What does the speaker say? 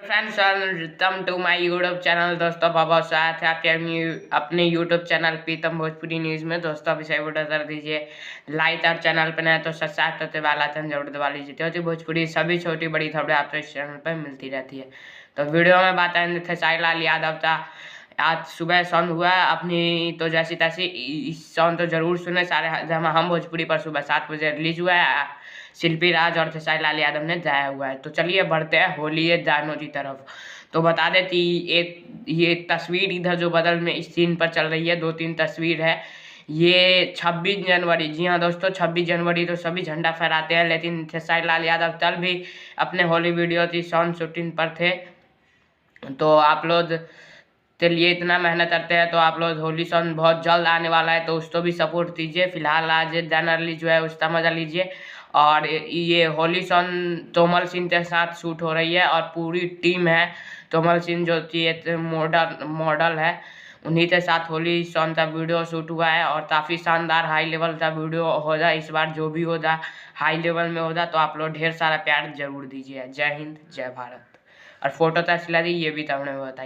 Friends welcome to my YouTube channel. दोस्तों बहुत स्वागत है आपके अपने YouTube channel Pritam Bhojpuri news में। दोस्तों अभी से वीडियो कर दीजिए लाइक और चैनल पर नए तो सब्सक्राइब करते वाला जरूर दबा लीजिए। तो भोजपुरी सभी छोटी बड़ी खबरें आपको इस चैनल पर मिलती रहती है। तो वीडियो में बात आए थे साहिल यादव था। आज सुबह सॉन्ग हुआ अपनी तो जैसी तैसी सॉन्ग तो जरूर सुने सारे हम भोजपुरी पर सुबह 7 बजे रिलीज हुआ है। शिल्पी राज और खेसारी लाल यादव ने गाया हुआ है। तो चलिए बढ़ते हैं होली है जानो की तरफ। तो बता देती ये तस्वीर इधर जो बगल में इस सीन पर चल रही है 2-3 तस्वीर है। ये 26 जनवरी, जी हाँ दोस्तों 26 जनवरी तो सभी झंडा फहराते हैं, लेकिन खेसारी लाल यादव कल भी अपने होली वीडियो की सॉन्ग शूटिंग पर थे। तो आप लोग के लिए इतना मेहनत करते हैं तो आप लोग होली सॉन्ग बहुत जल्द आने वाला है तो उसको भी सपोर्ट कीजिए। फिलहाल आज गाना रिलीज हुआ है उसका मजा लीजिए। और ये होली सॉन्ग तोमल सिंह के साथ शूट हो रही है और पूरी टीम है। तोमल सिंह जो कि एक मॉडल है, उन्हीं के साथ होली सॉन्ग का वीडियो शूट हुआ है और काफ़ी शानदार हाई लेवल का वीडियो होगा इस बार। जो भी होगा हाई लेवल में होगा तो आप लोग ढेर सारा प्यार जरूर दीजिए। जय हिंद जय भारत। और फोटो तो असला ये भी तो हमने बताई।